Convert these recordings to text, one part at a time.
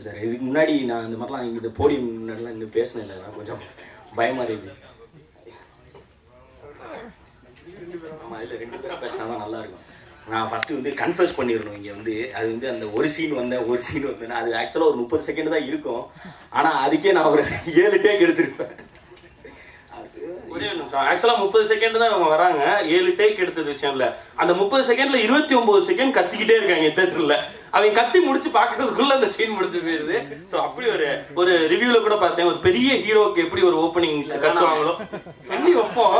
Sir. இதுக்கு முன்னாடி நான் இந்த மாதிரிலாம் இந்த போடியம் முன்னாடிலாம் இன்னும் பேசினேன் இல்லை, நான் கொஞ்சம் பயமாக இருக்குது. ஆமாம், இதில் 2 பேராக பேசினா தான் நல்லாயிருக்கும். நான் ஃபஸ்ட்டு வந்து கன்ஃபர்ஸ் பண்ணிடணும். இங்கே வந்து அது வந்து அந்த ஒரு சீன் வந்தேன்னா அது ஆக்சுவலாக ஒரு 30 செகண்ட் தான் இருக்கும். ஆனால் அதுக்கே நான் ஒரு 7 டேக் எடுத்திருப்பேன். ஒரே நிமிஷம், ஆக்சுவலாக 30 செகண்ட் தான் அவங்க வராங்க, 7 டேக் எடுத்தது விஷயம் இல்லை. அந்த 30 செகண்ட்ல 29 செகண்ட் கத்திக்கிட்டே இருக்காங்க தேட்டரில். அவங்க கத்தி முடிச்சு பாக்குறதுக்குள்ள அந்த சீன் முடிச்சு போயிருது. ஸோ அப்படி ஒரு ரிவ்யூல கூட பார்த்தேன், ஒரு பெரிய ஹீரோக்கு எப்படி ஒரு ஓப்பனிங் கத்துவாங்களோ சொல்லி வைப்போம்,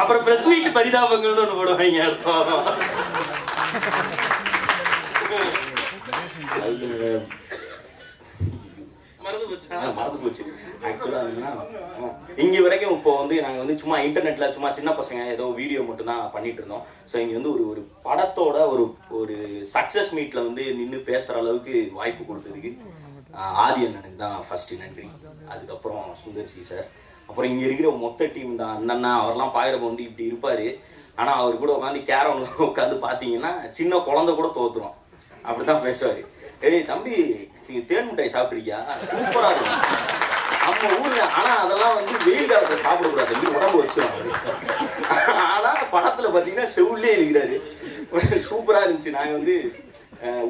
அப்புறம் பிரஸ் மீட் பரிதாபங்கள்னு ஒன்று போடுவாங்க அடுத்த வாரம். மறந்து போச்சு. ஆக்சுவலாக இங்கே வரைக்கும் இப்போ வந்து நாங்கள் வந்து சும்மா இன்டர்நெட்டில் சும்மா சின்ன பசங்க ஏதோ வீடியோ மட்டும் தான் பண்ணிட்டு இருந்தோம். ஸோ இங்கே வந்து ஒரு படத்தோட ஒரு சக்ஸஸ் மீட்டில் வந்து நின்று பேசுகிற அளவுக்கு வாய்ப்பு கொடுத்ததுக்கு ஆதி அண்ணனுக்கு தான் ஃபர்ஸ்ட் நன்றி. அதுக்கப்புறம் சுந்தர்சி சார், அப்புறம் இங்கே இருக்கிற மொத்த டீம் தான். அண்ணா அவரெல்லாம் பார்க்குறப்ப வந்து இப்படி இருப்பார், ஆனால் அவர் கூட உட்காந்து கேரம்ல உட்காந்து பார்த்தீங்கன்னா சின்ன குழந்தை கூட தோற்றுரும், அப்படி தான் பேசுவார். ஏய் தம்பி, நீங்க தேன் மிட்டாய் சாப்பிட்றீங்க, சூப்பரா இருக்கும் நம்ம ஊர்ல. ஆனா அதெல்லாம் வந்து வெயில் காலத்துல சாப்பிடக்கூடாது, உடம்பு வச்சிடும். ஆனா படத்துல பாத்தீங்கன்னா செவுள்ளே இருக்கிறாரு, சூப்பரா இருந்துச்சு. நாங்க வந்து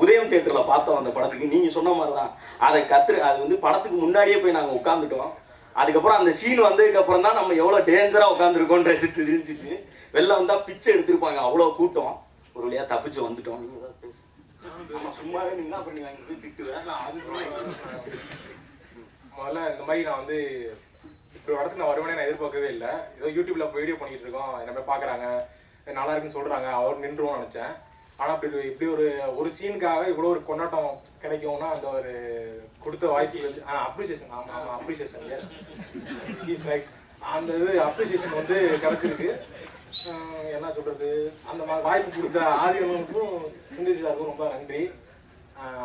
உதயம் தியேட்டர்ல பார்த்தோம் அந்த படத்துக்கு. நீங்க சொன்ன மாதிரிதான் அது வந்து படத்துக்கு முன்னாடியே போய் நாங்க உட்காந்துட்டோம். அதுக்கப்புறம் அந்த சீன் வந்ததுக்கு அப்புறம் தான் நம்ம எவ்வளவு டேஞ்சரா உட்காந்துருக்கோன்றது தெரிஞ்சிச்சு. வெளில வந்தா பிச்சை எடுத்திருப்பாங்க, அவ்வளவு கூட்டம். ஒரு வழியா தப்பிச்சு வந்துட்டோம். சும்மாவே நின்னா பண்ணி வாங்கி திட்டுவேன். முதல்ல இந்த மாதிரி நான் வந்து இப்படி ஒரு இடத்துக்கு நான் வருவேனே நான் எதிர்பார்க்கவே இல்லை. ஏதோ யூடியூப்ல வீடியோ பண்ணிட்டு இருக்கோம், என்ன பாக்குறாங்க, நல்லா இருக்குன்னு சொல்றாங்க, அவர் நின்றுவோம்னு நினைச்சேன். ஆனா இப்படி ஒரு சீனுக்காக இவ்வளவு ஒரு கொண்டாட்டம் கிடைக்கும்னா அந்த ஒரு கொடுத்த வாய்ஸ் அப்ரிசியேஷன். ஆமா அப்ரிசியேஷன், எஸ் இஸ் லைக் அந்த இது அப்ரிசியேஷன் வந்து கிடைச்சிருக்கு. என்ன சொல்றது, அந்த மாதிரி வாய்ப்பு கொடுத்த ஆதியனுக்கும் சுந்தர்சி சாருக்கும் ரொம்ப நன்றி.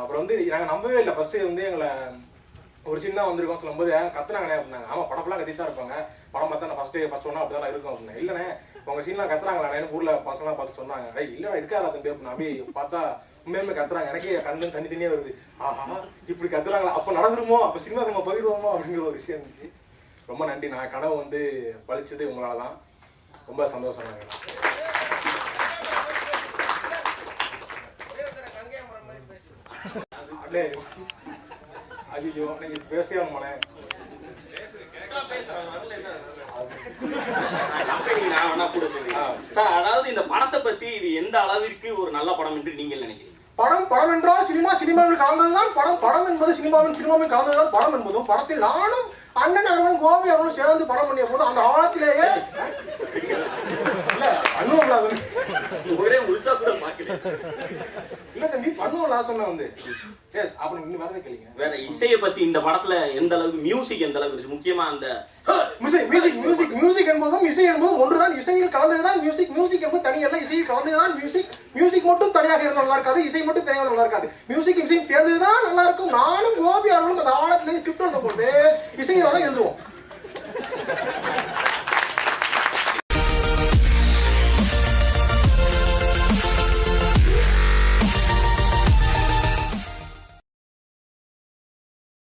அப்புறம் வந்து நாங்கள் நம்பவே இல்லை. ஃபர்ஸ்ட் வந்து எங்களை ஒரு சின்ன வந்திருக்கோம் சொல்லும்போது கத்துனாங்கண்ணே அப்படின்னாங்க. ஆமா படம் ஃபுல்லாக கத்திட்டு தான் இருப்பாங்க, படம் பார்த்தா நான் ஃபர்ஸ்ட் ஒன்னா அப்படிதான் இருக்கும் அப்படின்னா. இல்லைண்ணே உங்க சீன்லாம் கத்துறாங்களா ஊர்ல பசங்களாம் பார்த்து சொன்னாங்க. இல்லடா இருக்காதா தம்பி அப்படின்னா. அப்படி பார்த்தா உண்மையுமே கத்துறாங்க. எனக்கே கண்ணு தண்ணி தண்ணியே வருது. ஆஹா இப்படி கத்துறாங்களா, அப்போ நடந்துருமோ, அப்போ சினிமாக்கு நம்ம போயிடுவோமோ அப்படிங்கிற ஒரு விஷயம் இருந்துச்சு. ரொம்ப நன்றி. நான் கனவு வந்து பழிச்சது உங்களால தான். ரொம்ப சந்தோஷம். ஐயோ நீங்க பேசியானுமானே. அதாவது இந்த படத்தை பத்தி இது எந்த அளவிற்கு ஒரு நல்ல படம் என்று நீங்கள் நினைக்கிறீங்க? படம் என்றால் சினிமாவில் கலந்ததுதான் படம் என்பது சினிமாவில் கலந்ததுதான் படம் என்பதும். படத்தில் நானும் அண்ணன் அவர்களும் கோபி அவர்களும் சேர்ந்து படம் பண்ணிய போது அந்த காலத்திலேயே ஒரே முழுசா கூட பாக்கல. இல்ல தம்பி பண்ணுவோம் நான் சொன்ன வந்து எஸ் அப்படி இன்னும் வேற கேளுங்க. வேற இசையை பத்தி இந்த படத்துல எந்த அளவுக்கு மியூசிக் எந்த அளவுக்கு இருந்துச்சு? முக்கியமா அந்த மியூசிக் என்பதும் இசை என்பதும் ஒன்றுதான். இசையில் கலந்ததுதான் மியூசிக் என்பது தனியல்ல, இசையில் கலந்ததுதான் மியூசிக் மட்டும் தனியாக இருந்தால் நல்லா இருக்காது, இசை மட்டும் தனியாக நல்லா இருக்காது. மியூசிக் இசையும் சேர்ந்ததுதான் நல்லா இருக்கும். நானும் கோபி அவர்களும் அந்த ஆழத்திலேயே ஸ்கிரிப்ட் வந்த போது இசையில தான் எழுதுவோம்.